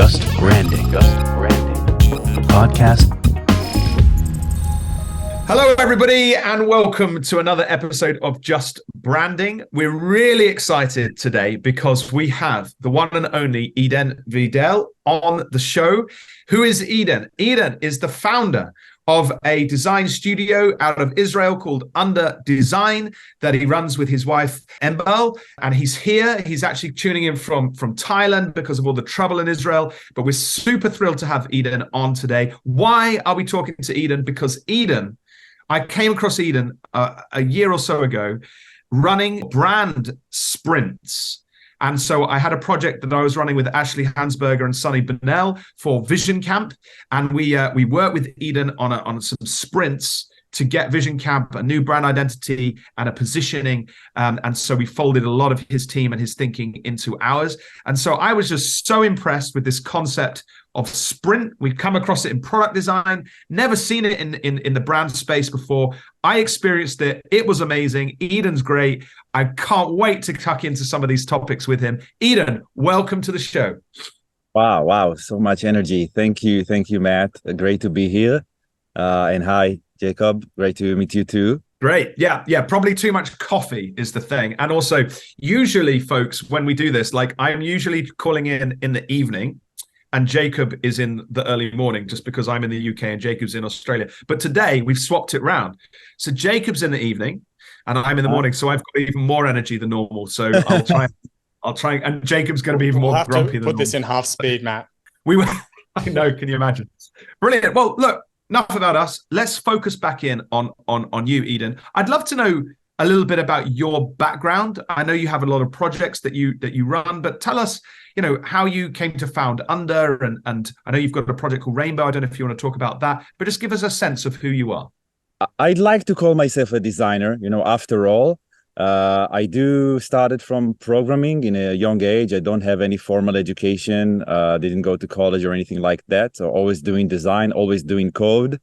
Just Branding. Podcast. Hello, everybody, and welcome to another episode of Just Branding. We're really excited today because we have the one and only Eden Vidal on the show. Who is Eden? Eden is the founder of a design studio out of Israel called Under Design that he runs with his wife, Embel. And he's here. He's actually tuning in from Thailand because of all the trouble in Israel. But we're super thrilled to have Eden on today. Why are we talking to Eden? Because I came across Eden a year or so ago running brand sprints. And so I had a project that I was running with Ashley Hansberger and Sonny Bennell for Vision Camp. And we worked with Eden on some sprints to get Vision Camp a new brand identity and a positioning. And so we folded a lot of his team and his thinking into ours. And so I was just so impressed with this concept of sprint. We've come across it in product design, never seen it in the brand space before. I experienced it. It was amazing. Eden's great. I can't wait to tuck into some of these topics with him. Eden, welcome to the show. Wow. So much energy. Thank you, Matt. Great to be here. And hi, Jacob. Great to meet you too. Great. Yeah. Probably too much coffee is the thing. And also, usually, folks, when we do this, like I'm usually calling in the evening, and Jacob is in the early morning just because I'm in the UK and Jacob's in Australia. But today we've swapped it round. So Jacob's in the evening and I'm in the morning. So I've got even more energy than normal. So I'll try. And Jacob's going to be even more grumpy than normal. Put this in half speed, Matt. I know. Can you imagine? Brilliant. Well, look, enough about us. Let's focus back in on you, Eden. I'd love to know a little bit about your background. I know you have a lot of projects that you run, but tell us, how you came to found Under, and I know you've got a project called Rainbow. I don't know if you want to talk about that, but just give us a sense of who you are. I'd like to call myself a designer. After all, I started from programming in a young age. I don't have any formal education, didn't go to college or anything like that. So always doing design, always doing code,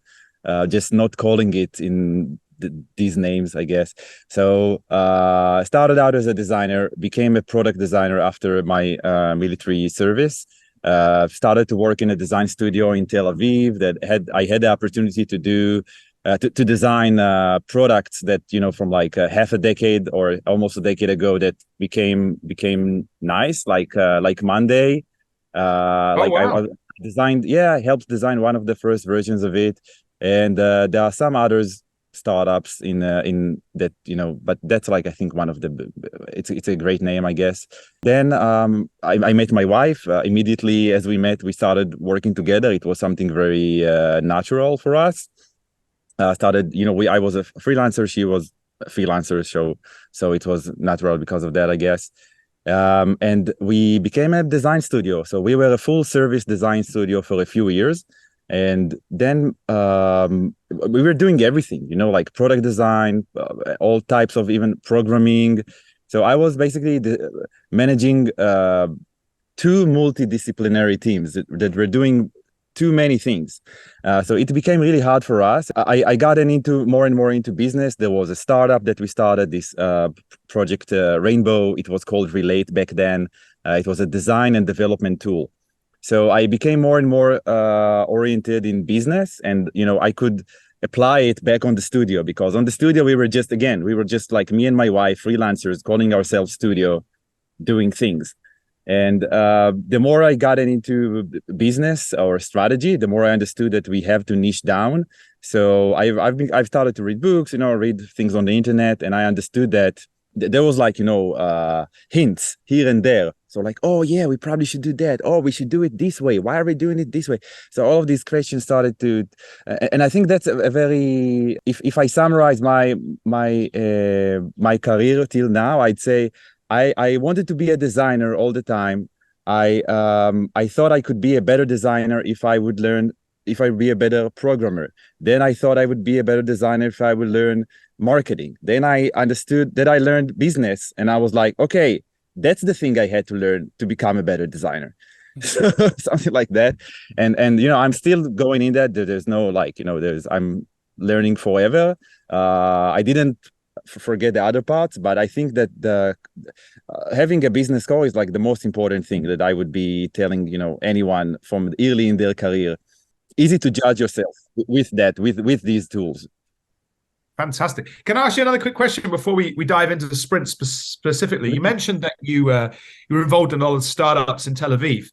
just not calling it in these names, I guess. So started out as a designer, became a product designer after my military service. Started to work in a design studio in Tel Aviv I had the opportunity to do to design products that from like half a decade or almost a decade ago that became nice, like Monday. Wow. I helped design one of the first versions of it, and there are some others startups in that, but that's like I think one of the it's a great name, I guess. Then I met my wife. Immediately as we met, we started working together. It was something very natural for us. I was a freelancer, she was a freelancer, so it was natural because of that, I guess. And we became a design studio. So we were a full service design studio for a few years. And then we were doing everything, like product design, all types of even programming. So I was basically managing two multidisciplinary teams that were doing too many things. So it became really hard for us. I got more and more into business. There was a startup that we started, this project Rainbow. It was called Relate back then. It was a design and development tool. So I became more and more oriented in business, and I could apply it back on the studio, because on the studio we were just like me and my wife, freelancers, calling ourselves studio, doing things. And the more I got into business or strategy, the more I understood that we have to niche down. So I've started to read books, read things on the internet, and I understood that there was like hints here and there. So like, oh yeah, we probably should do that. Oh, we should do it this way. Why are we doing it this way? So all of these questions started to, and I think that's a very. If I summarize my career till now, I'd say I wanted to be a designer all the time. I thought I could be a better designer if I would be a better programmer. Then I thought I would be a better designer if I would learn marketing. Then I understood that I learned business, and I was like, okay, that's the thing I had to learn to become a better designer. Something like that. And I'm still going in that. There's no I'm learning forever. I didn't forget the other parts. But I think that the having a business core is like the most important thing that I would be telling, anyone from early in their career. Easy to judge yourself with that, with these tools. Fantastic. Can I ask you another quick question before we dive into the sprint specifically? You mentioned that you were involved in a lot of startups in Tel Aviv.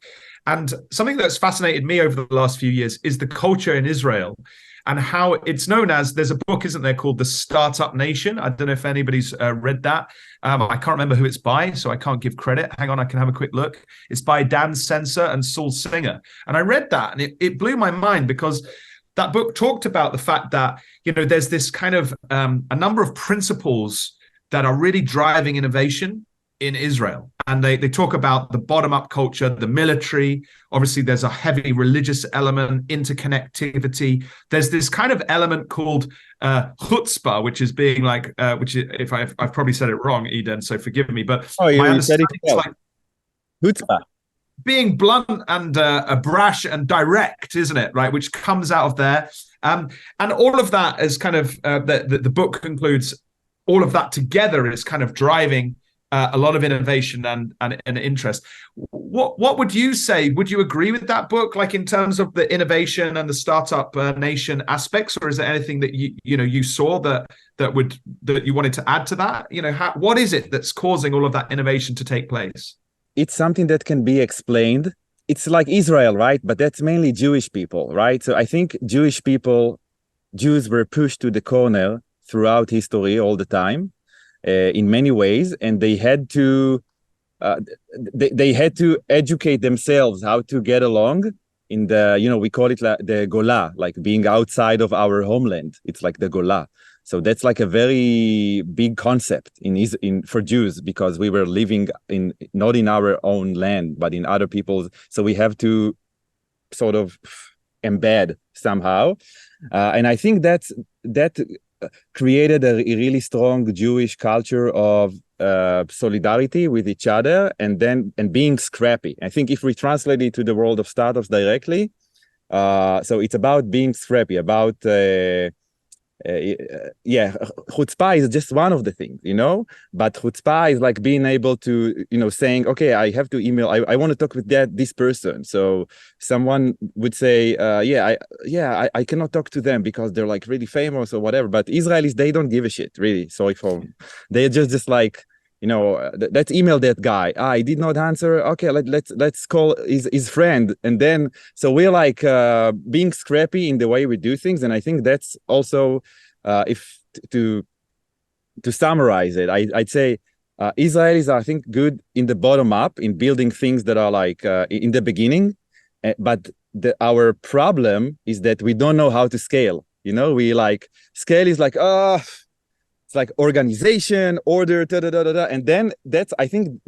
And something that's fascinated me over the last few years is the culture in Israel and how it's known as, there's a book, isn't there, called The Startup Nation? I don't know if anybody's read that. I can't remember who it's by, so I can't give credit. Hang on, I can have a quick look. It's by Dan Senser and Saul Singer. And I read that and it blew my mind because that book talked about the fact that, there's this kind of a number of principles that are really driving innovation in Israel. And they talk about the bottom-up culture, the military. Obviously, there's a heavy religious element, interconnectivity. There's this kind of element called chutzpah, which is being like, if I've probably said it wrong, Eden, so forgive me. But you said it well. Like chutzpah. Being blunt and brash and direct, isn't it? Right, which comes out of there, and all of that is kind of the book concludes. All of that together is kind of driving a lot of innovation and interest. What would you say? Would you agree with that book, like in terms of the innovation and the startup nation aspects, or is there anything that you saw that you wanted to add to that? What is it that's causing all of that innovation to take place? It's something that can be explained. It's like Israel, right? But that's mainly Jewish people, right? So I think Jews were pushed to the corner throughout history all the time, in many ways, and they had to educate themselves how to get along in the, we call it the Gola, like being outside of our homeland. It's like the Gola. So that's like a very big concept for Jews, because we were living not in our own land, but in other people's. So we have to sort of embed somehow. And I think that created a really strong Jewish culture of solidarity with each other and being scrappy. I think if we translate it to the world of startups directly, so it's about being scrappy, about chutzpah is just one of the things, but chutzpah is like being able to, saying, okay, I have to email, I want to talk with this person. So someone would say, I cannot talk to them because they're like really famous or whatever. But Israelis, they don't give a shit, really. Sorry for them. They're just like, let's email that guy. I did not answer. Okay, let's call his friend. And then, so we're like being scrappy in the way we do things. And I think that's also, if to summarize it, I'd say Israelis are, I think, good in the bottom up, in building things that are like in the beginning. But our problem is that we don't know how to scale. We like, scale is like, like organization, order, and then that's, I think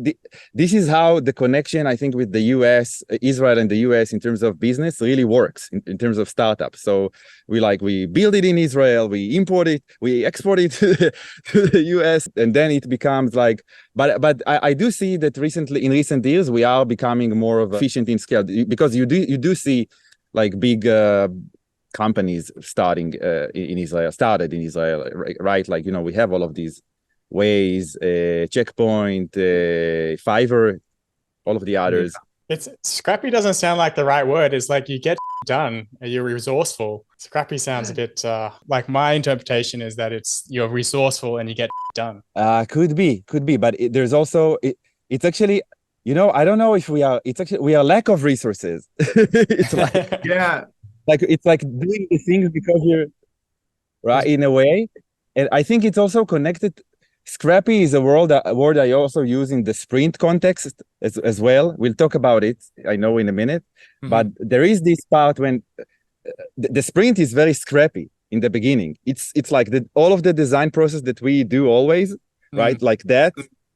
this is how the connection, I think, with the US, Israel and the US in terms of business really works in terms of startups. So we build it in Israel, we import it, we export it to the US, and then it becomes like, but I do see that in recent years, we are becoming more of efficient in scale, because you do see like big companies started in Israel, right? Like, we have all of these ways, Checkpoint, Fiverr, all of the others. It's scrappy doesn't sound like the right word. It's like you get done, you're resourceful. Scrappy sounds a bit like, my interpretation is that you're resourceful and you get done. Could be, but there's also, it's actually, I don't know if we are lack of resources. It's like, yeah. Like, it's like doing the things because you're right in a way. And I think it's also connected. Scrappy is a word I also use in the sprint context as well. We'll talk about it, I know, in a minute. Mm-hmm. But there is this part when the sprint is very scrappy in the beginning. It's like all of the design process that we do always, right? Like that.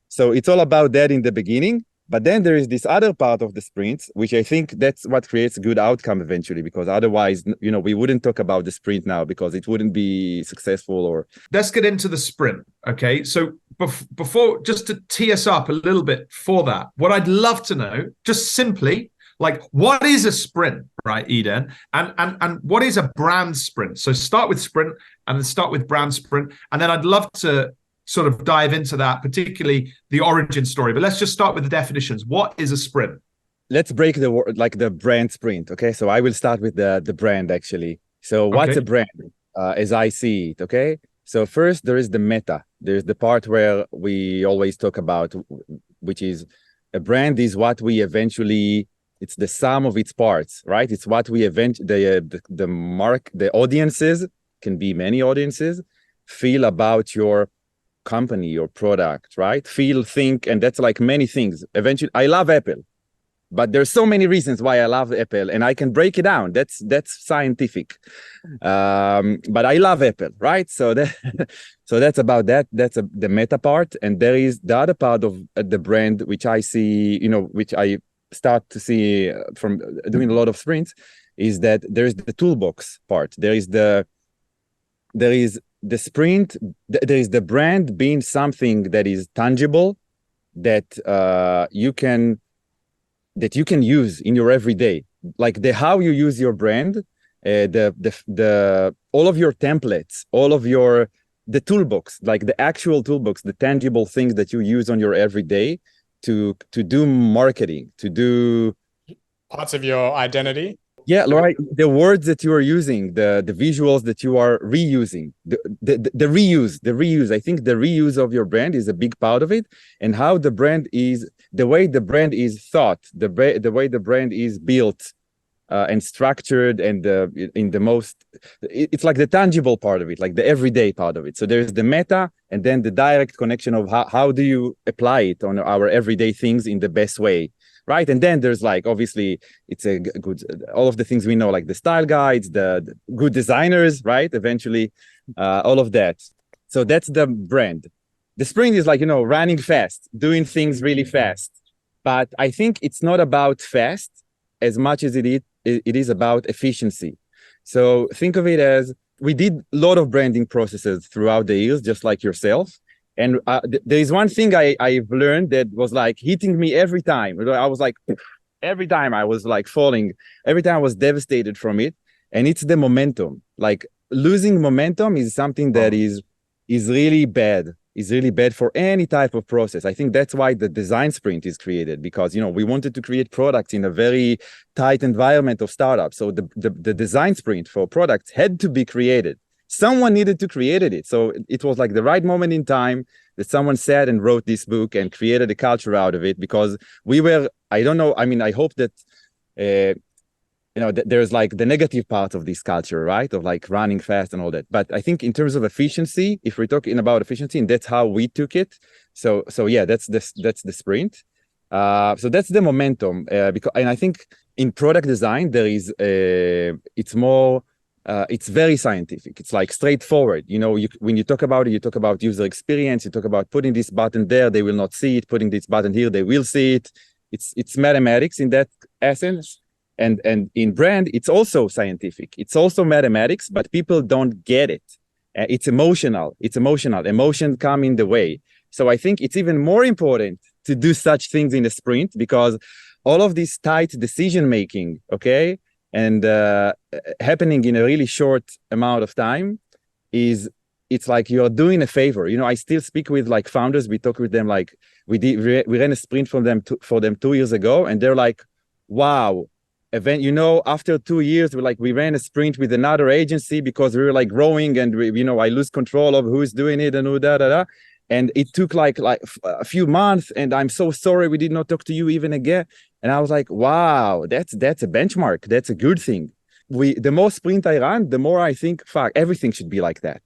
So it's all about that in the beginning. But then there is this other part of the sprints, which I think that's what creates a good outcome eventually, because otherwise, we wouldn't talk about the sprint now because it wouldn't be successful. Or let's get into the sprint. Okay. So before, just to tee us up a little bit for that, what I'd love to know, just simply, like, what is a sprint, right, Eden? And what is a brand sprint? So start with sprint and then start with brand sprint. And then I'd love to sort of dive into that, particularly the origin story. But let's just start with the definitions. What is a sprint? Let's break the word, like the brand sprint. Okay, so I will start with the brand actually. So what's a brand as I see it? Okay, so first there is the meta. There's the part where we always talk about, which is a brand is what we eventually, it's the sum of its parts, right? It's what we the audiences, can be many audiences, feel about your company, your product, right? Feel, think, and that's like many things. Eventually, I love Apple, but there's so many reasons why I love Apple, and I can break it down. That's scientific. But I love Apple, right? So that's about that. That's the meta part, and there is the other part of the brand, which I see, which I start to see from doing a lot of sprints, is that there is the toolbox part. There is the sprint. There is the brand being something that is tangible, that you can use in your everyday, like how you use your brand, all of your templates, all of the toolbox, like the actual toolbox, the tangible things that you use on your everyday to do marketing, to do parts of your identity. Yeah, right. The words that you are using, the visuals that you are reusing, the reuse. I think the reuse of your brand is a big part of it, and how the brand is, the way the brand is thought, the way the brand is built and structured, and in the most, it's like the tangible part of it, like the everyday part of it. So there's the meta, and then the direct connection of how do you apply it on our everyday things in the best way. Right. And then there's like, obviously, it's a good, all of the things we know, like the style guides, the good designers, right? Eventually, all of that. So that's the brand. The sprint is like, running fast, doing things really fast. But I think it's not about fast as much as it is about efficiency. So think of it as, we did a lot of branding processes throughout the years, just like yourself. And there is one thing I've learned that was like hitting me every time. I was like, every time I was like falling, every time I was devastated from it. And it's the momentum. Like losing momentum is something that is really bad. Is really bad for any type of process. I think that's why the design sprint is created, because we wanted to create products in a very tight environment of startups. So the design sprint for products had to be created. Someone needed to create it. So it was like the right moment in time that someone sat and wrote this book and created a culture out of it, because we were, I don't know, I mean, I hope that, there's like the negative part of this culture, right? Of like running fast and all that. But I think in terms of efficiency, if we're talking about efficiency, and that's how we took it. So yeah, that's the sprint. So that's the momentum. And I think in product design, there is, it's more, it's very scientific. It's like straightforward. When you talk about it, you talk about user experience. You talk about putting this button there, they will not see it. Putting this button here, they will see it. It's mathematics in that essence. And in brand, it's also scientific. It's also mathematics, but people don't get it. It's emotional. Emotion come in the way. So I think it's even more important to do such things in a sprint, because all of this tight decision making, okay, and happening in a really short amount of time, it's like you're doing a favor. I still speak with like founders. We talk with them, like we ran a sprint for them 2 years ago, and they're like, wow. After 2 years, we ran a sprint with another agency because we were like growing, and I lose control of who's doing it and who and it took like a few months, and I'm so sorry we did not talk to you even again. And I was like, wow, that's a benchmark. That's a good thing. The more sprint I run, the more I think, fuck, everything should be like that.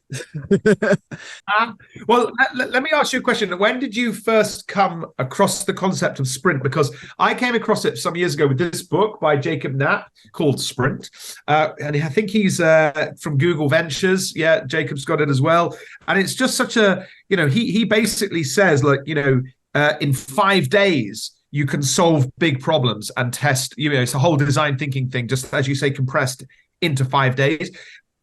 Well, let me ask you a question. When did you first come across the concept of sprint? Because I came across it some years ago with this book by Jacob Knapp called Sprint. And I think he's from Google Ventures. Yeah, Jacob's got it as well. And it's just such a, he basically says, like, in 5 days, you can solve big problems and test, it's a whole design thinking thing, just as you say, compressed into 5 days.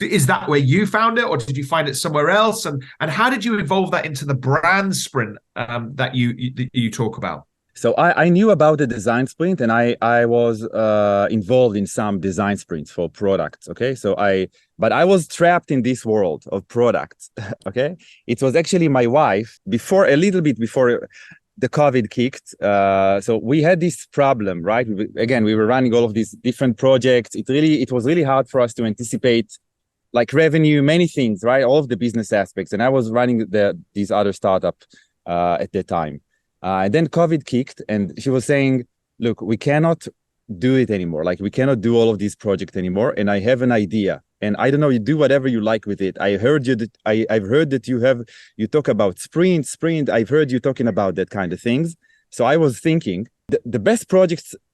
Is that where you found it, or did you find it somewhere else? And how did you evolve that into the brand sprint that you talk about? So I knew about the design sprint, and I was involved in some design sprints for products. Okay, but I was trapped in this world of products. Okay, it was actually my wife a little bit before the COVID kicked. So we had this problem, right? We were running all of these different projects. It was really hard for us to anticipate like revenue, many things, right? All of the business aspects. And I was running these other startups at the time. And then COVID kicked, and she was saying, look, we cannot do it anymore. Like, we cannot do all of these projects anymore. And I have an idea. And I don't know, you do whatever you like with it. I've heard that you talk about sprint. I've heard you talking about that kind of things. So I was thinking the best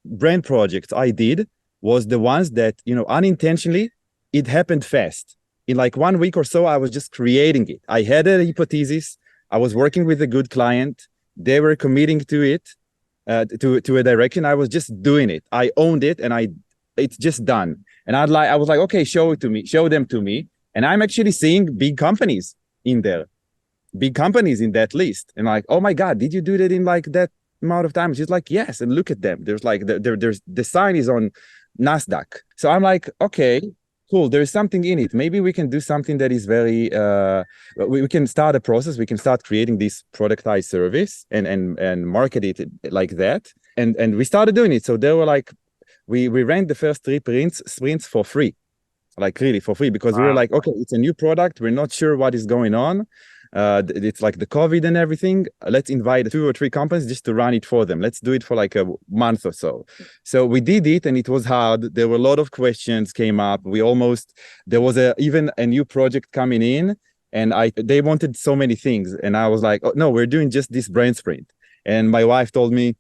brand projects I did was the ones that, unintentionally, it happened fast. In like 1 week or so, I was just creating it. I had a hypothesis. I was working with a good client. They were committing to it, to a direction. I was just doing it. I owned it, and it's just done. And I was like, okay, show them to me. And I'm actually seeing big companies in that list. And like, oh my God, did you do that in like that amount of time? She's like, yes. And look at them. There's like, there's the sign is on NASDAQ. So I'm like, okay, cool. There's something in it. Maybe we can do something that is very, we can start a process. We can start creating this productized service and market it like that. And we started doing it. So they were like, we ran the first 3 sprints for free, like really for free, because we were like, okay, it's a new product. We're not sure what is going on. It's like the COVID and everything. Let's invite 2 or 3 companies just to run it for them. Let's do it for like a month or so. So we did it, and it was hard. There were a lot of questions came up. There was even a new project coming in, and they wanted so many things. And I was like, oh, no, we're doing just this brand sprint. And my wife told me,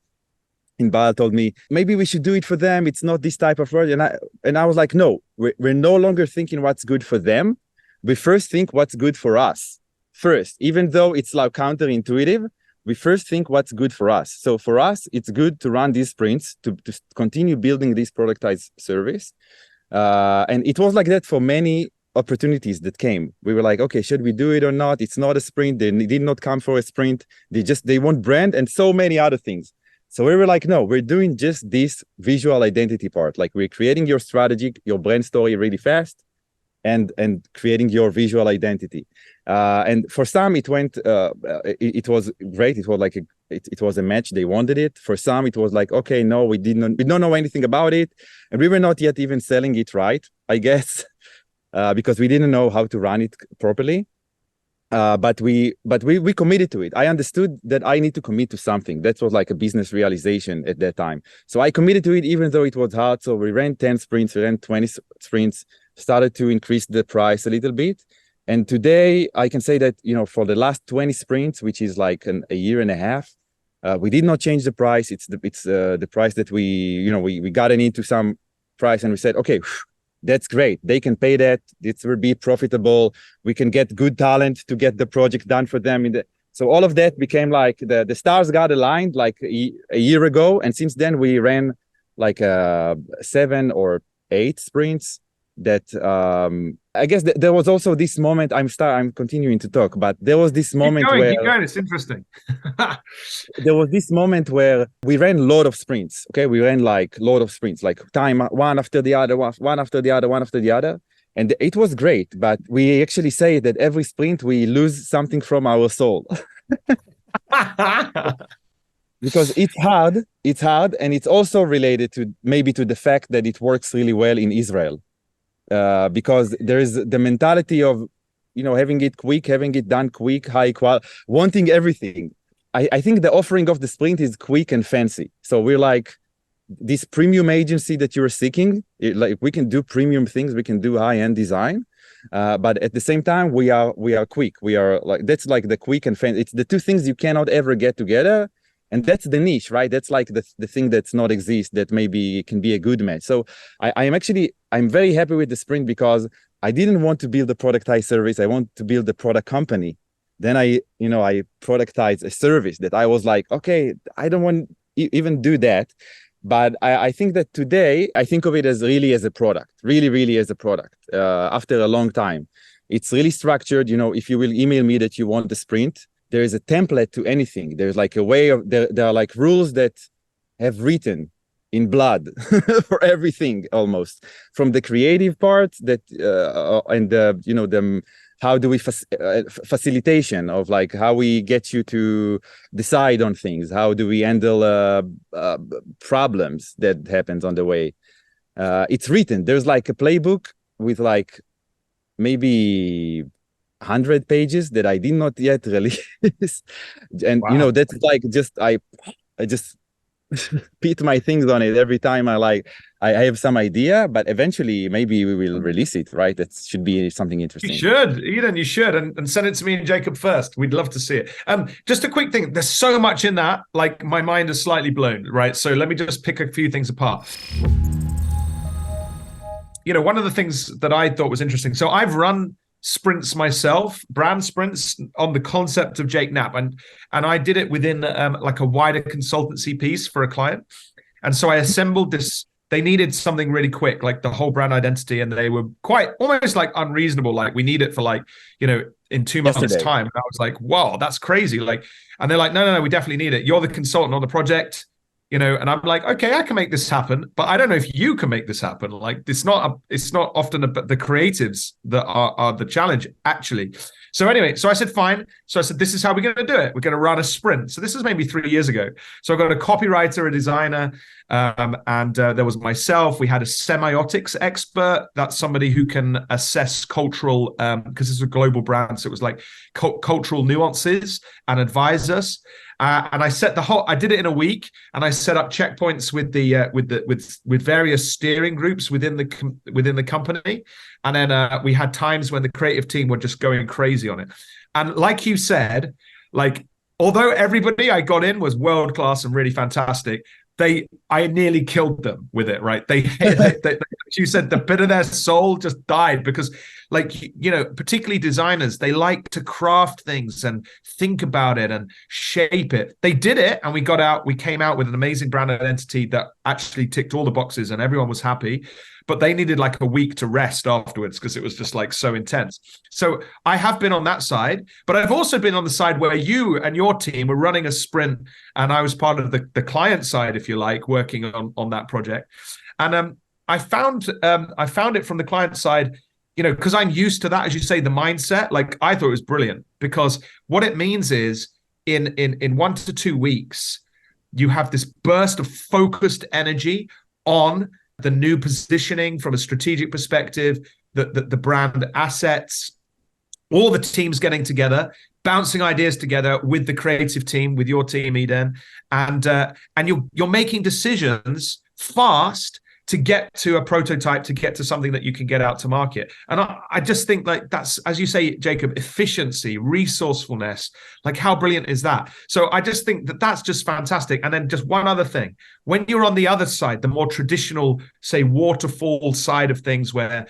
maybe we should do it for them. It's not this type of project. And I was like, no, we're no longer thinking what's good for them. We first think what's good for us. First, even though it's like counterintuitive, we first think what's good for us. So for us, it's good to run these sprints to continue building this productized service. And it was like that for many opportunities that came. We were like, okay, should we do it or not? It's not a sprint. They did not come for a sprint. They want brand and so many other things. So we were like, no, we're doing just this visual identity part. Like, we're creating your strategy, your brand story really fast, and creating your visual identity. And for some, it went. It was great. It was like it was a match. They wanted it. For some, it was like, okay, no, we don't know anything about it, and we were not yet even selling it right, I guess, because we didn't know how to run it properly. But we committed to it. I understood that I need to commit to something. That was like a business realization at that time. So I committed to it, even though it was hard. So we ran 10 sprints, we ran 20 sprints, started to increase the price a little bit. And today I can say that, for the last 20 sprints, which is like a year and a half, we did not change the price. It's the price that we got into some price, and we said, okay, that's great. They can pay that. It will be profitable. We can get good talent to get the project done for them. So all of that became like the stars got aligned like a year ago. And since then we ran like 7 or 8 sprints that I guess there was also this moment. I'm continuing to talk, but there was this moment keep going. It's interesting. There was this moment where we ran a lot of sprints. Okay, we ran like a lot of sprints, like time one after the other, one after the other, and it was great. But we actually say that every sprint we lose something from our soul. Because it's hard, and it's also related to the fact that it works really well in Israel. Because there is the mentality of, having it quick, having it done quick, high quality, wanting everything. I think the offering of the sprint is quick and fancy. So we're like this premium agency that you're seeking. Like, we can do premium things, we can do high-end design, but at the same time, we are quick. We are like, that's like the quick and fancy. It's the two things you cannot ever get together. And that's the niche, right? That's like the thing that's not exist that maybe can be a good match. So I'm very happy with the sprint, because I didn't want to build a productized service. I want to build a product company. Then I productized a service that I was like, okay, I don't want even do that. But I think that today I think of it as really as a product, really as a product. After a long time, it's really structured. If you will email me that you want the sprint, there is a template to anything. There's like a way of there are like rules that have written in blood for everything, almost, from the creative part that and the the how do we facilitation of like how we get you to decide on things, how do we handle problems that happens on the way. It's written. There's like a playbook with like maybe 100 pages that I did not yet release. And Wow. that's like just I just beat my things on it every time I have some idea, but eventually maybe we will release it, right? That should be something interesting. You should, Eden, you should, and send it to me and Jacob first. We'd love to see it. Just a quick thing. There's so much in that, like my mind is slightly blown, right? So let me just pick a few things apart. One of the things that I thought was interesting. So I've run sprints myself, brand sprints, on the concept of Jake Knapp, and I did it within like a wider consultancy piece for a client. And so I assembled this. They needed something really quick, like the whole brand identity, and they were quite almost like unreasonable. Like, we need it for like, in 2 months' time. And I was like, wow, that's crazy. Like, and they're like, no, we definitely need it. You're the consultant on the project. And I'm like, okay, I can make this happen, but I don't know if you can make this happen. Like, it's not often the creatives that are the challenge, actually. So anyway, so I said, fine. So I said, this is how we're going to do it. We're going to run a sprint. So this is maybe 3 years ago. So I got a copywriter, a designer, and there was myself. We had a semiotics expert. That's somebody who can assess cultural, because it's a global brand. So it was like cultural nuances, and advise us. And I set I did it in a week, and I set up checkpoints with various steering groups within the company. And then we had times when the creative team were just going crazy on it. And like you said, like, although everybody I got in was world class and really fantastic, I nearly killed them with it, right? They you said, the bit of their soul just died, because, like, particularly designers, they like to craft things and think about it and shape it. They did it, and we came out with an amazing brand identity that actually ticked all the boxes, and everyone was happy. But they needed like a week to rest afterwards, because it was just like so intense. So I have been on that side, but I've also been on the side where you and your team were running a sprint, and I was part of the client side, if you like, working on that project. And I found it from the client side, because I'm used to that, as you say, the mindset. Like, I thought it was brilliant, because what it means is in 1 to 2 weeks, you have this burst of focused energy on the new positioning from a strategic perspective, the brand assets, all the teams getting together, bouncing ideas together with the creative team, with your team, Eden, and you're making decisions fast to get to a prototype, to get to something that you can get out to market. And I just think, like, that's, as you say, Jacob, efficiency, resourcefulness, like, how brilliant is that? So I just think that that's just fantastic. And then just one other thing, when you're on the other side, the more traditional, say, waterfall side of things, where,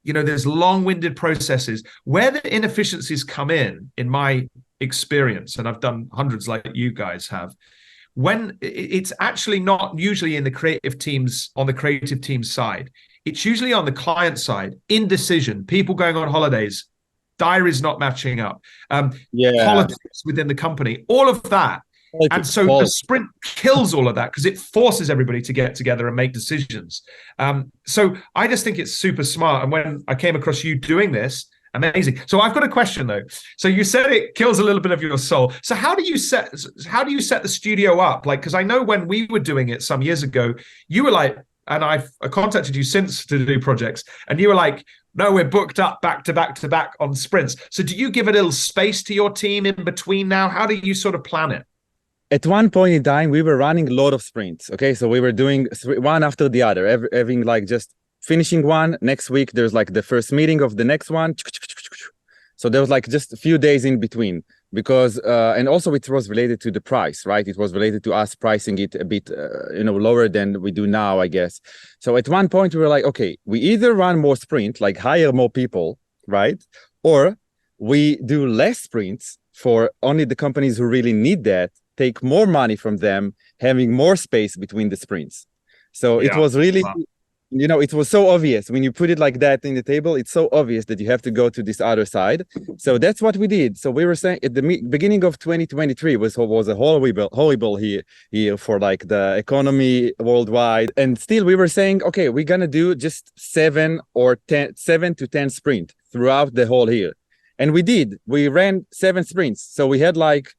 there's long-winded processes, where the inefficiencies come in my experience, and I've done hundreds like you guys have, when it's actually not usually in the creative teams, on the creative team side, it's usually on the client side. Indecision, people going on holidays, diaries not matching up, politics within the company, all of that. And so the sprint kills all of that, because it forces everybody to get together and make decisions. So I just think it's super smart. And when I came across you doing this, amazing. So I've got a question, though. So you said it kills a little bit of your soul. So how do you set the studio up? Like, because I know when we were doing it some years ago, you were like, and I've contacted you since to do projects, and you were like, no, we're booked up back to back to back on sprints. So do you give a little space to your team in between now? How do you sort of plan it? At one point in time, we were running a lot of sprints. Okay, so we were doing one after the other, having like just finishing one. Next week, there's like the first meeting of the next one. So there was like just a few days in between, because and also it was related to the price, right? It was related to us pricing it a bit lower than we do now, I guess. So at one point we were like, okay, we either run more sprint, like hire more people, right? Or we do less sprints for only the companies who really need that, take more money from them, having more space between the sprints. So it was really it was so obvious when you put it like that in the table. It's so obvious that you have to go to this other side. So that's what we did. So we were saying at the beginning of 2023 was a horrible here for like the economy worldwide. And still we were saying, okay, we're gonna do just 7 to 10 sprint throughout the whole year. And we did. We ran 7 sprints. So we had like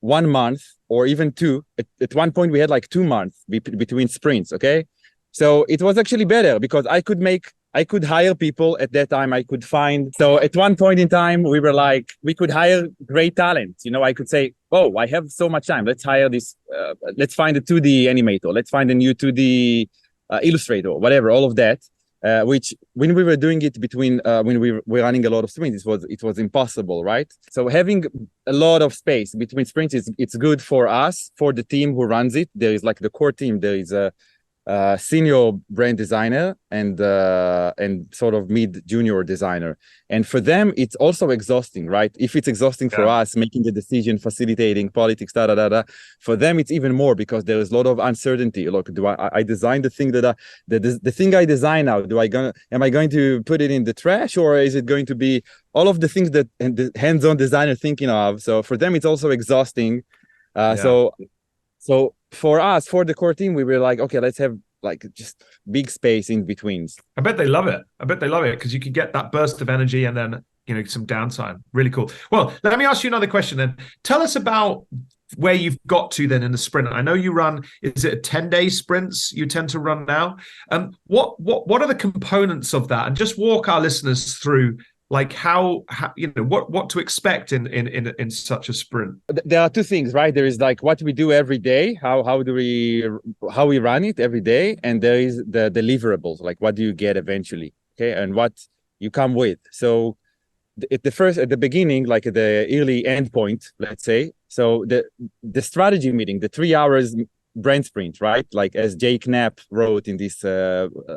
1 month or even 2. At one point we had like 2 months between sprints. Okay. So it was actually better because I could hire people at that time. I could find. So at one point in time, we were like, we could hire great talent. I could say, oh, I have so much time. Let's hire this. Let's find a 2D animator. Let's find a new 2D illustrator, whatever, all of that. Which when we were doing it between when we were running a lot of sprints, it was impossible, right? So having a lot of space between sprints it's good for us, for the team who runs it. There is like the core team. There is a senior brand designer and sort of mid junior designer, and for them it's also exhausting, right? If it's exhausting for us making the decision, facilitating politics, for them it's even more because there is a lot of uncertainty. Look, do I design the thing that the thing I design now, am I going to put it in the trash, or is it going to be all of the things that the hands-on designer thinking of? So for them it's also exhausting. So for us, for the core team, we were like, okay, let's have like just big space in betweens. I bet they love it. Because you can get that burst of energy and then, some downtime. Really cool. Well, let me ask you another question then. Tell us about where you've got to then in the sprint. I know you run, is it 10-day sprints you tend to run now? What are the components of that? And just walk our listeners through like how what to expect in such a sprint. There are 2 things, right? There is like what we do every day, how we run it every day, and there is the deliverables, like what do you get eventually, okay, and what you come with. So at the beginning, like at the early end point, let's say, so the strategy meeting, the 3 hours brand sprint, right? Like as Jake Knapp wrote in this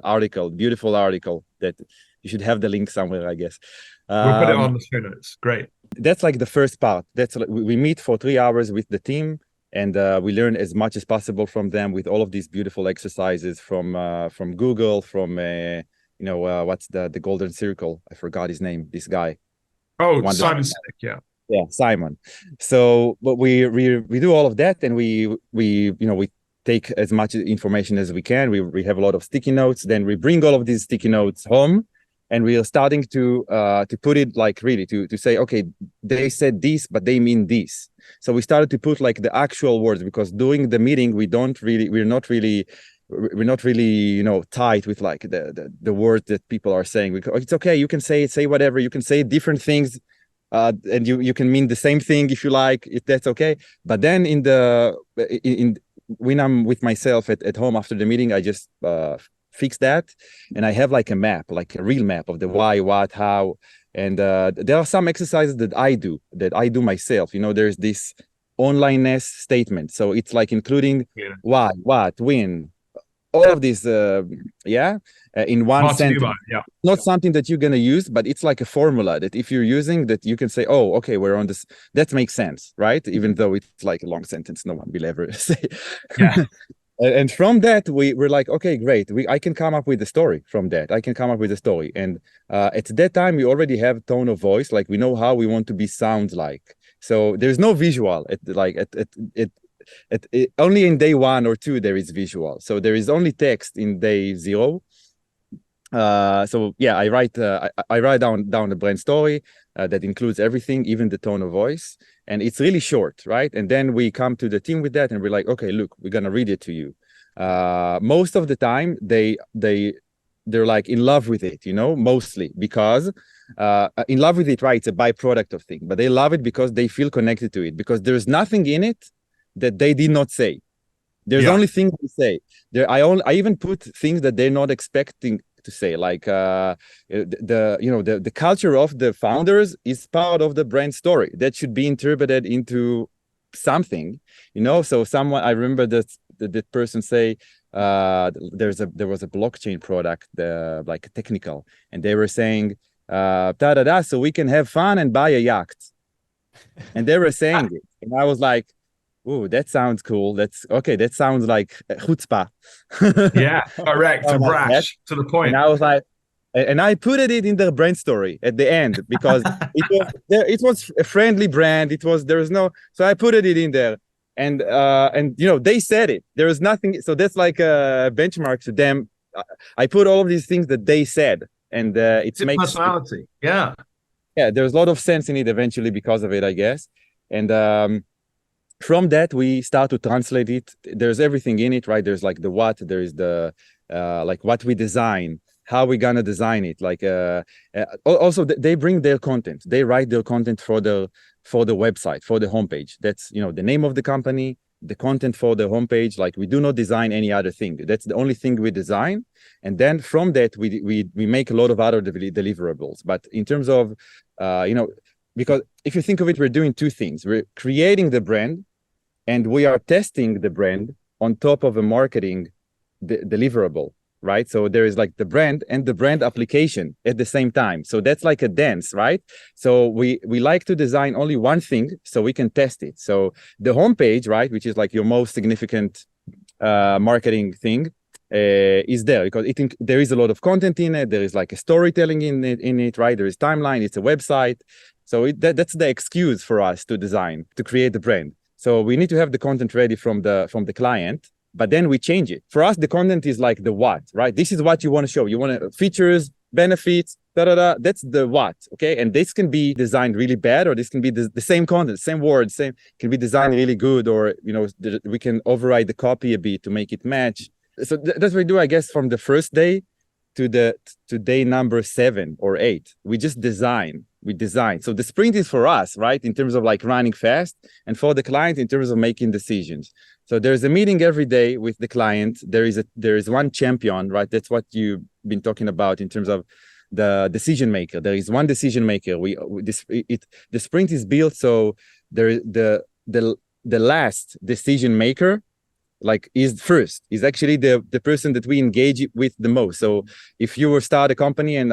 article, beautiful article that you should have the link somewhere, I guess. We'll put it on the show notes. Great. That's like the first part. That's like, we meet for 3 hours with the team, and we learn as much as possible from them with all of these beautiful exercises from Google, from what's the golden circle? I forgot his name. This guy. Oh, Simon Sinek. Yeah, Simon. So, but we do all of that, and we take as much information as we can. We have a lot of sticky notes. Then we bring all of these sticky notes home. And we are starting to put it like really to say, okay, they said this, but they mean this. So we started to put like the actual words, because during the meeting we're not really tight with like the words that people are saying. It's okay, you can say whatever, you can say different things, and you can mean the same thing if you like, if that's okay. But then when I'm with myself at home after the meeting, I just fix that, and I have like a map, like a real map of the why, what, how, and there are some exercises that I do myself. There's this onlineness statement, so it's like including why, what, when, all of these in one sentence. Not something that you're going to use, but it's like a formula that if you're using that, you can say, oh, okay, we're on this, that makes sense, right? Even though it's like a long sentence no one will ever say. And from that, we're like, okay, great. I can come up with a story from that. And at that time, we already have tone of voice. Like we know how we want to be sound like. So there's no visual. Only in day 1 or 2 there is visual. So there is only text in day 0. So yeah, I write down the brand story that includes everything, even the tone of voice, and it's really short, right? And then we come to the team with that, and we're like, okay, look, we're gonna read it to you. Most of the time, they're like in love with it, mostly because in love with it, right? It's a byproduct of thing, but they love it because they feel connected to it, because there's nothing in it that they did not say. There's only things they say. I even put things that they're not expecting to say, like the culture of the founders is part of the brand story that should be interpreted into something, So I remember that person say there was a blockchain product, like technical, and they were saying so we can have fun and buy a yacht, and they were saying it, and I was like, Ooh, that sounds cool. That's okay. That sounds like chutzpah. Yeah, correct. To Sound like that. brash, to the And point. I was like, and I put it in the brand story at the end because it was there. It was a friendly brand. It was there was no. So I put it in there, and you know they said it. There is nothing. So that's like a benchmark to them. I put all of these things that they said, and it makes personality. Yeah. Yeah. There's a lot of sense in it eventually because of it, I guess. And from that we start to translate it. There's everything in it, right? There's like the what. There is the like what we design, how we gonna design it. Like also they bring their content. They write their content for the website, for the homepage. That's, you know, the name of the company, the content for the homepage. Like we do not design any other thing. That's the only thing we design. And then from that we make a lot of other deliverables. But in terms of you know, because if you think of it, we're doing two things. We're creating the brand and we are testing the brand on top of a marketing deliverable, right? So there is like the brand and the brand application at the same time. So that's like a dance, right? So we like to design only one thing so we can test it. So the homepage, right, which is like your most significant marketing thing, is there because there is a lot of content in it. There is like a storytelling in it, right? There is timeline. It's a website. So that's the excuse for us to design, to create the brand. So we need to have the content ready from the client, but then we change it. For us, the content is like the what, right? This is what you want to show. You want to features, benefits, That's the what, okay? And this can be designed really bad, or this can be the same content, same words, can be designed really good, or, you know, we can override the copy a bit to make it match. So that's what we do, I guess, from the first day to day number 7 or 8. We just design. So the sprint is for us, right, in terms of like running fast, and for the client in terms of making decisions. So there's a meeting every day with the client. There is one champion, right? That's what you've been talking about in terms of the decision maker. There is one decision maker. The sprint is built so the last decision maker is actually the person that we engage with the most. So if you will start a company and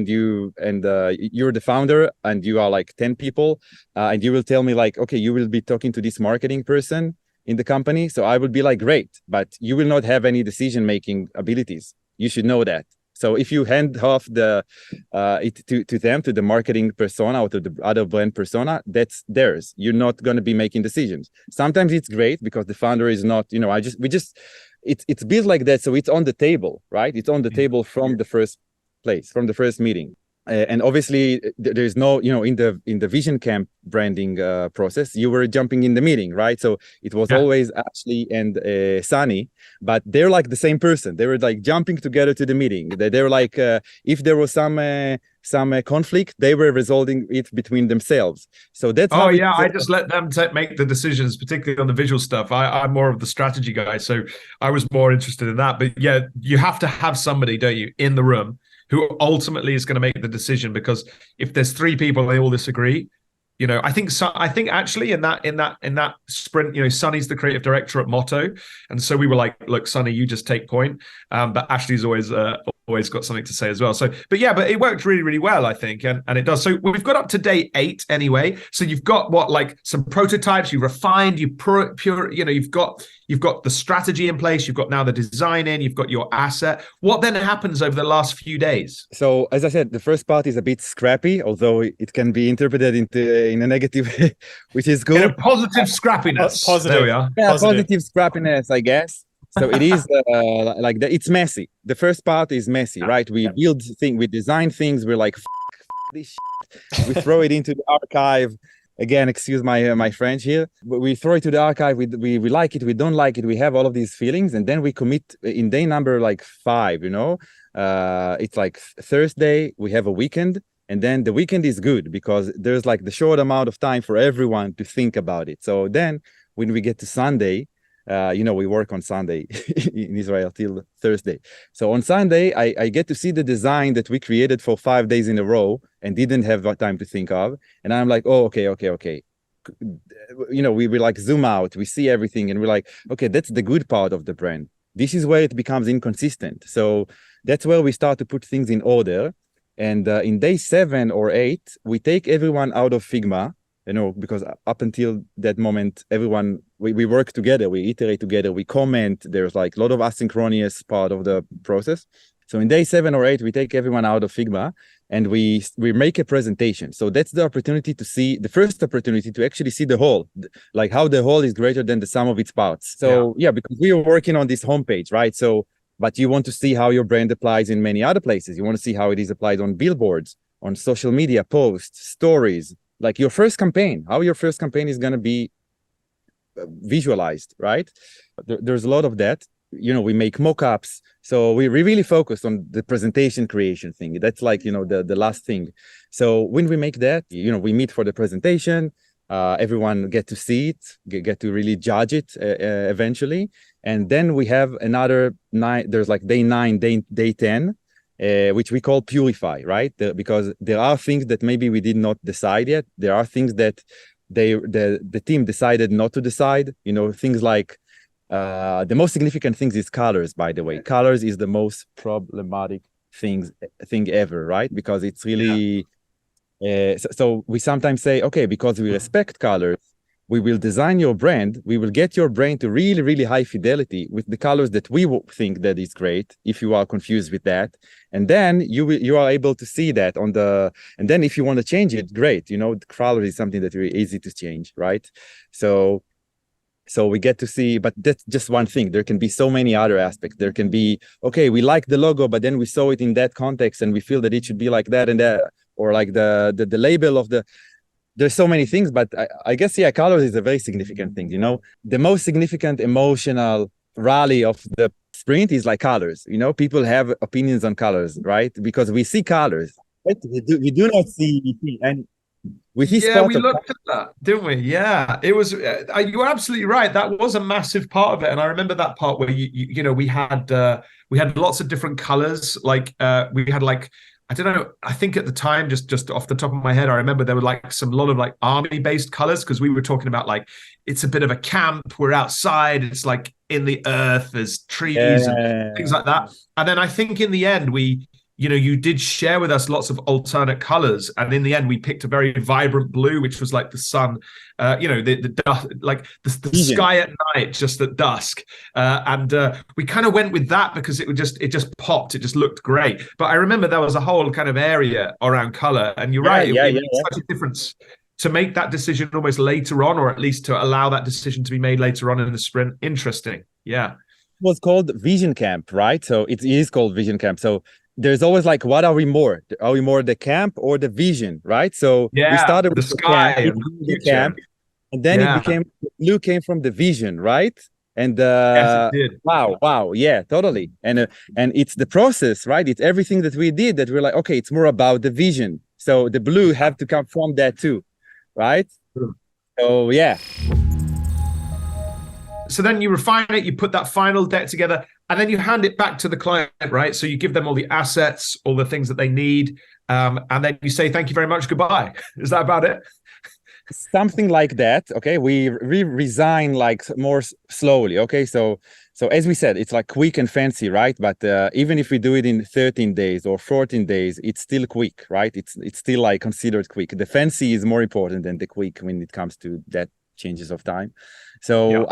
you're the founder and you are like 10 people, and you will tell me like, okay, you will be talking to this marketing person in the company. So I will be like, great, but you will not have any decision-making abilities. You should know that. So if you hand off it to them, to the marketing persona or to the other brand persona, that's theirs. You're not going to be making decisions. Sometimes it's great because the founder is not, you know, it's built like that. So it's on the table, right? It's on the table from the first place, from the first meeting. And obviously there's no, you know, in the Vision Camp branding process, you were jumping in the meeting, right? So it was always Ashley and Sunny, but they're like the same person. They were like jumping together to the meeting. They were like, if there was some conflict, they were resolving it between themselves. So that's I just let them make the decisions, particularly on the visual stuff. I'm more of the strategy guy, so I was more interested in that. But yeah, you have to have somebody, don't you, in the room who ultimately is going to make the decision, because if there's 3 people, they all disagree. You know, I think actually in that sprint, you know, Sunny's the creative director at Motto, and so we were like, look, Sunny, you just take point, but Ashley's always got something to say as well. So, but it worked really, really well, I think, and it does. So we've got up to day 8 anyway. So you've got like some prototypes, you refined, you pure, you know, you've got the strategy in place, you've got now the design in, you've got your asset. What then happens over the last few days? So as I said, the first part is a bit scrappy, although it can be interpreted in a negative way, which is good. In a positive scrappiness. Positive. There we are. Yeah, positive scrappiness, I guess. So it is like that. It's messy. The first part is messy, right? We build things, we design things. We're like, this shit. We throw it into the archive. Again, excuse my French here. But we throw it to the archive. We like it. We don't like it. We have all of these feelings, and then we commit in day number like 5. You know, it's like Thursday. We have a weekend. And then the weekend is good because there's like the short amount of time for everyone to think about it. So then when we get to Sunday, you know, we work on Sunday in Israel till Thursday. So on Sunday, I get to see the design that we created for 5 days in a row and didn't have time to think of. And I'm like, oh, okay. You know, we like zoom out, we see everything, and we're like, okay, that's the good part of the brand. This is where it becomes inconsistent. So that's where we start to put things in order. And in day 7 or 8, we take everyone out of Figma because up until that moment, everyone, we work together, we iterate together, we comment. There's like a lot of asynchronous part of the process. So in day 7 or 8, we take everyone out of Figma and we make a presentation. So that's the opportunity to see, the first opportunity to actually see the whole, like how the whole is greater than the sum of its parts. So yeah, because we are working on this homepage, right? So, but you want to see how your brand applies in many other places. You want to see how it is applied on billboards, on social media posts, stories, like your first campaign, how your first campaign is going to be visualized, right? There's a lot of that. We make mock-ups. So we really focus on the presentation creation thing. That's like, the last thing. So when we make that, we meet for the presentation, everyone get to see it, get to really judge it eventually. And then we have another 9, there's like day 9, day 10, which we call purify, right? Because there are things that maybe we did not decide yet. There are things that the team decided not to decide, things like, the most significant things is colors, by the way. Colors is the most problematic thing ever, right? Because it's really so we sometimes say, okay, because we respect colors, we will design your brand, we will get your brand to really, really high fidelity with the colors that we think that is great, if you are confused with that. And then you are able to see that and then if you want to change it, great. The color is something that really easy to change, right? So we get to see, but that's just one thing. There can be so many other aspects. There can be, okay, we like the logo, but then we saw it in that context and we feel that it should be like that and that, or like the label of there's so many things, but I guess, yeah, colors is a very significant thing. The most significant emotional rally of the sprint is like colors. People have opinions on colors, right? Because we see colors, but we do not see and we looked at that, didn't we? Yeah, it was. You're absolutely right. That was a massive part of it, and I remember that part where we had lots of different colors. Like we had like, I don't know. I think at the time, just off the top of my head, I remember there were like a lot of like army-based colors because we were talking about like it's a bit of a camp. We're outside. It's like in the earth. There's trees and things like that. And then I think in the end you did share with us lots of alternate colors, and in the end we picked a very vibrant blue, which was like the sun, the sky at night, just at dusk, and we kind of went with that because it just popped, it just looked great. But I remember there was a whole kind of area around color, and you're right, it made such a difference to make that decision almost later on, or at least to allow that decision to be made later on in the sprint. Interesting. Yeah, it was called Vision Camp, right? So it is called Vision Camp. So there's always like, what are we more? Are we more the camp or the vision, right? So we started with the sky the camp, and then blue came from the vision, right? And yes, it did. Wow, yeah, totally. And it's the process, right? It's everything that we did that we're like, okay, it's more about the vision. So the blue have to come from that too, right? So yeah. So then you refine it, you put that final deck together, and then you hand it back to the client, right? So you give them all the assets, all the things that they need, and then you say, thank you very much, goodbye. Is that about it? Something like that. Okay, we resign like more slowly. Okay, so as we said, it's like quick and fancy, right? But even if we do it in 13 days or 14 days, it's still quick, right? It's still like considered quick. The fancy is more important than the quick when it comes to that changes of time. So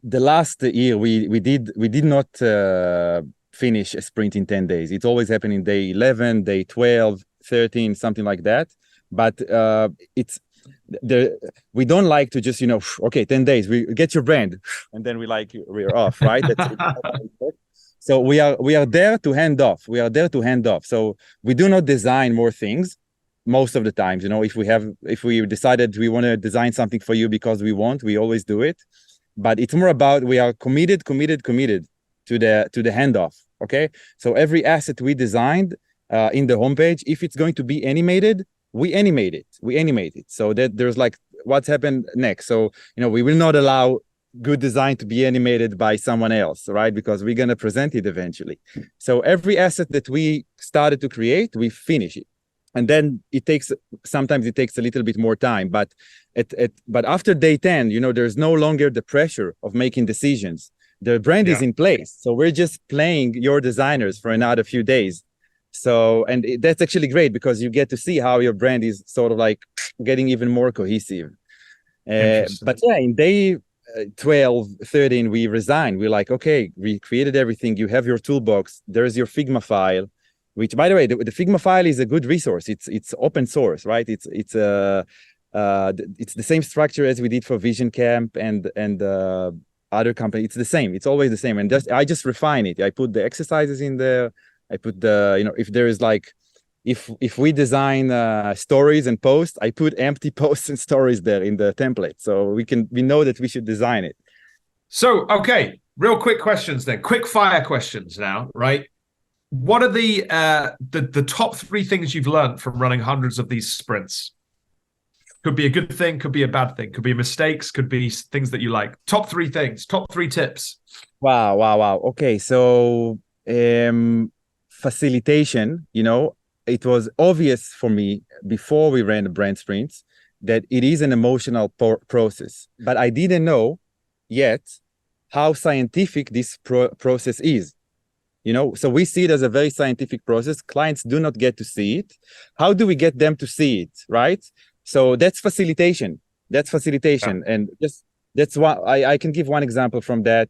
the last year we did not finish a sprint in 10 days. It's always happening day 11, day 12, 13, something like that. But we don't like to just, okay, 10 days, we get your brand and then we're off, right? So we are there to hand off. So we do not design more things. Most of the times, if we decided we want to design something for you because we always do it. But it's more about we are committed to the handoff. Okay, so every asset we designed in the homepage, if it's going to be animated, we animate it. So that there's like what's happened next. So we will not allow good design to be animated by someone else, right? Because we're gonna present it eventually. So every asset that we started to create, we finish it. And then sometimes it takes a little bit more time, but after day 10, there's no longer the pressure of making decisions. The brand is in place. So we're just playing your designers for another few days. So, and that's actually great because you get to see how your brand is sort of like getting even more cohesive. But yeah, in day 12, 13, we resigned. We're like, okay, we created everything. You have your toolbox. There's your Figma file, which, by the way, the Figma file is a good resource. It's open source, right? It's the same structure as we did for Vision Camp and other company. It's the same. It's always the same. And I just refine it. I put the exercises in there. I put the, if there is like, if we design stories and posts, I put empty posts and stories there in the template. So we know that we should design it. So, okay, real quick questions then. Quick fire questions now, right? What are the top 3 things you've learned from running hundreds of these sprints? Could be a good thing, could be a bad thing, could be mistakes, could be things that you like. Top 3 things, top 3 tips. Wow. Okay, so facilitation, it was obvious for me before we ran the brand sprints that it is an emotional process, but I didn't know yet how scientific this process is. So we see it as a very scientific process. Clients do not get to see it. How do we get them to see it, right? So that's facilitation. And that's why I can give one example from that.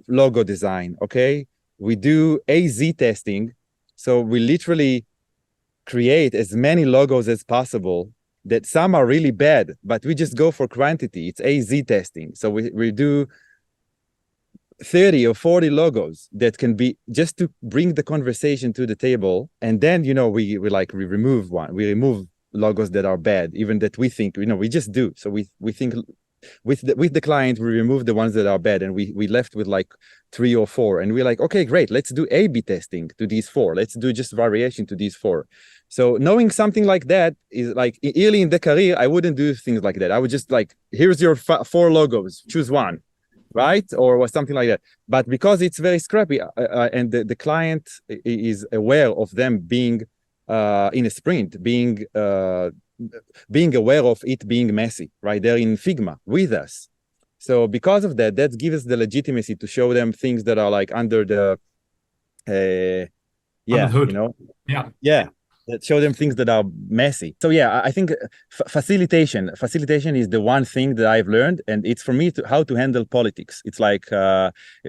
Logo design. Okay, we do AZ testing, so we literally create as many logos as possible. That some are really bad, but we just go for quantity. It's AZ testing, so we do 30 or 40 logos that can be just to bring the conversation to the table. And then, we remove logos that are bad, even that we think, we just do. So we think with the client, we remove the ones that are bad, and we left with like 3 or 4. And we're like, okay, great. Let's do A/B testing to these 4. Let's do just variation to these 4. So knowing something like that is like early in the career, I wouldn't do things like that. I would just like, here's your 4 logos, choose one. Right? Or something like that. But because it's very scrappy and the client is aware of them being in a sprint, being aware of it being messy, right? They're in Figma with us. So because of that, that gives us the legitimacy to show them things that are like under the, under the hood. Yeah. That show them things that are messy. So yeah, I think facilitation is the one thing that I've learned, and it's for me how to handle politics. It's like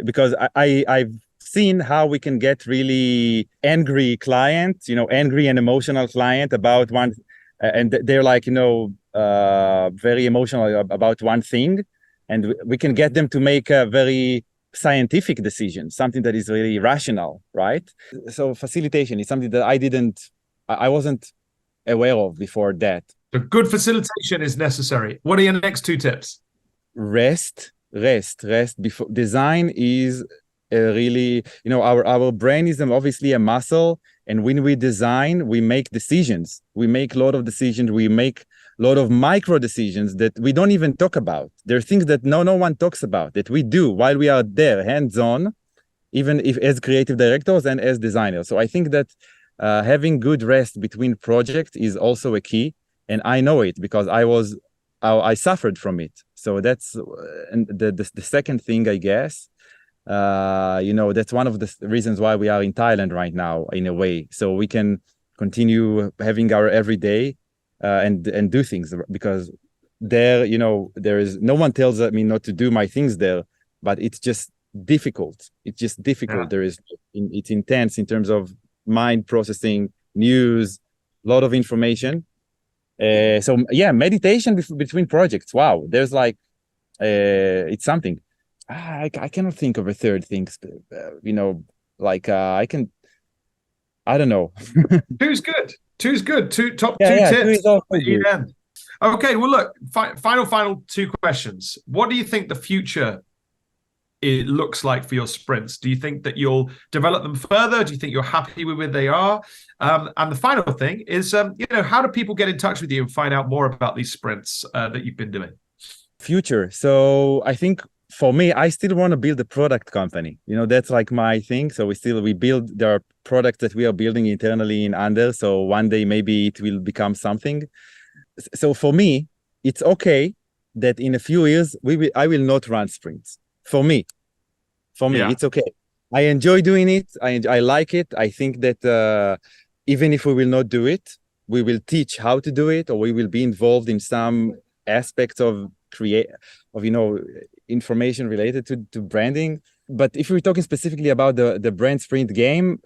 because I've seen how we can get really angry clients, angry and emotional client about one, and they're like very emotional about one thing, and we can get them to make a very scientific decision, something that is really rational, right? So facilitation is something that I wasn't aware of before that. So good facilitation is necessary. What are your next 2 tips? Rest. Before design is really, our brain is obviously a muscle. And when we design, we make decisions. We make a lot of decisions. We make a lot of micro decisions that we don't even talk about. There are things that no one talks about that we do while we are there, hands-on, even if as creative directors and as designers. So I think that having good rest between projects is also a key, and I know it because I suffered from it. So that's and the second thing, I guess. That's one of the reasons why we are in Thailand right now, in a way, so we can continue having our everyday and do things, because there, there is no one tells me not to do my things there, but it's just difficult. Yeah. It's intense in terms of mind processing, news, a lot of information. So yeah, meditation between projects. Wow, there's like it's something. I cannot think of a third thing. I don't know. Two's good. Top 2 Yeah, tips. 2 is good. Okay, well look, final 2 questions. What do you think the future it looks like for your sprints? Do you think that you'll develop them further? Do you think you're happy with where they are? And the final thing is, how do people get in touch with you and find out more about these sprints that you've been doing? Future. So I think for me, I still want to build a product company. That's like my thing. So there are products that we are building internally in Under. So one day maybe it will become something. So for me, it's okay that in a few years I will not run sprints. For me, Yeah. it's okay. I enjoy doing it. I like it. I think that even if we will not do it, we will teach how to do it, or we will be involved in some aspects of information related to branding. But if we're talking specifically about the brand sprint game,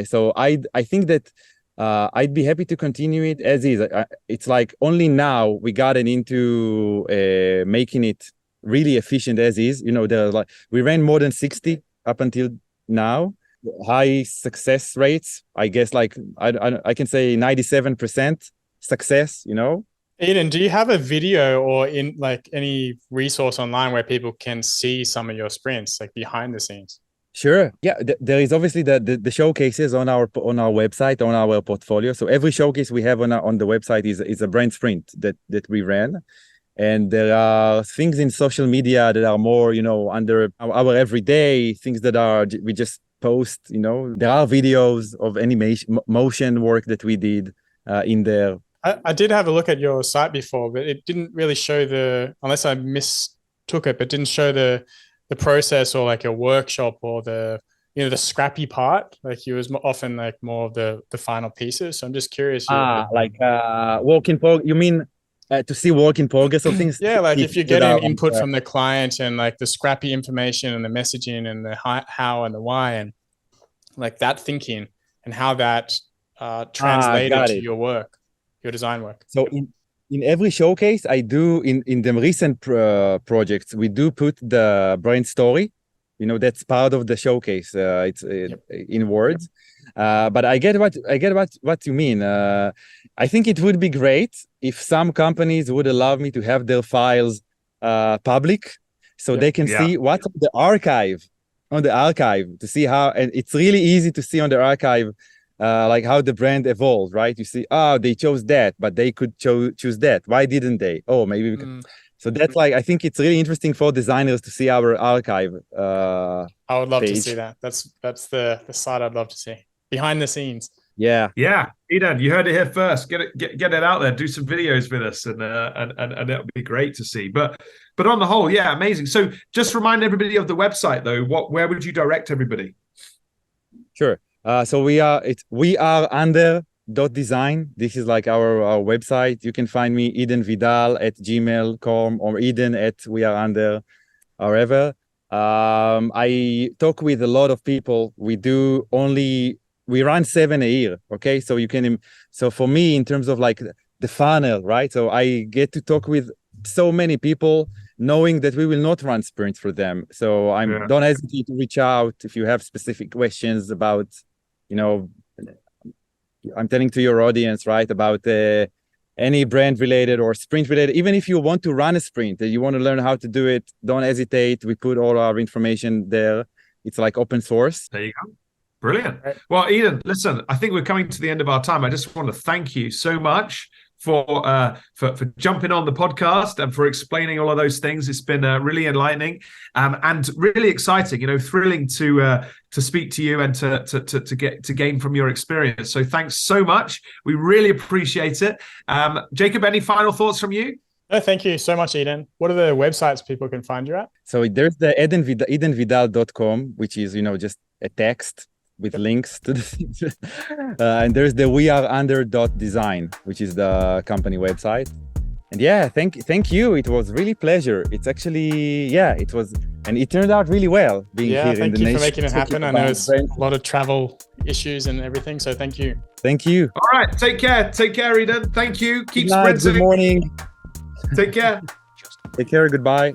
so I think that I'd be happy to continue it as is. It's like only now we gotten into making it really efficient as is. We ran more than 60 up until now. High success rates, I guess, like I can say 97% success. Eden, do you have a video or in like any resource online where people can see some of your sprints, like behind the scenes? Sure. Yeah, there is obviously the showcases on our website, on our portfolio. So every showcase we have on the website is a brand sprint that we ran. And there are things in social media that are more, under our everyday things that we just post, There are videos of animation, motion work that we did in there. I did have a look at your site before, but it didn't really show unless I mistook it, but didn't show the process or like a workshop or the scrappy part. Like it was often like more of the final pieces. So I'm just curious. Work in progress. You mean to see work in progress of things? Yeah, like if you're getting input from the client and like the scrappy information and the messaging and the how and the why and like that thinking and how that translated to your work. Your design work. So in every showcase I do in the recent projects, we do put the brand story. That's part of the showcase. It's in words. But I get what you mean. I think it would be great if some companies would allow me to have their files public, so they can see what's on the archive. To see how, and it's really easy to see on the archive. Like how the brand evolved, right? You see, they chose that, but they could choose that. Why didn't they? Oh, maybe we could. So that's I think it's really interesting for designers to see our archive. I would love to see that. That's the side I'd love to see behind the scenes. Yeah. Eden, you heard it here first. Get it out there. Do some videos with us, and it'll be great to see. But on the whole, yeah, amazing. So just remind everybody of the website, though. Where would you direct everybody? Sure. So we are under.design. This is like our website. You can find me edenvidal@gmail.com or Eden @weareunder, however. I talk with a lot of people. We run 7 a year. Okay. So for me, in terms of like the funnel, right? So I get to talk with so many people, knowing that we will not run sprints for them. So don't hesitate to reach out if you have specific questions about, I'm telling to your audience, right, about any brand related or sprint related. Even if you want to run a sprint and you want to learn how to do it, don't hesitate. We put all our information there. It's like open source. There you go. Brilliant. Well, Eden, listen, I think we're coming to the end of our time. I just want to thank you so much for jumping on the podcast and for explaining all of those things. It's been really enlightening and really exciting. Thrilling to speak to you and to gain from your experience. So thanks so much. We really appreciate it. Jacob, any final thoughts from you? No, thank you so much, Eden. What are the websites people can find you at? So there's the edenvidal.com, which is just a text with links to the things. And there's the weareunder.design, which is the company website. And yeah, thank you. It was really pleasure. It's actually, it was, and it turned out really well being here in the nation. Thank you for making it happen. I know it's a lot of travel issues and everything, so thank you. Thank you. All right, take care, Eden. Thank you. Keep sprinting. Good morning. Take care. Take care. Goodbye.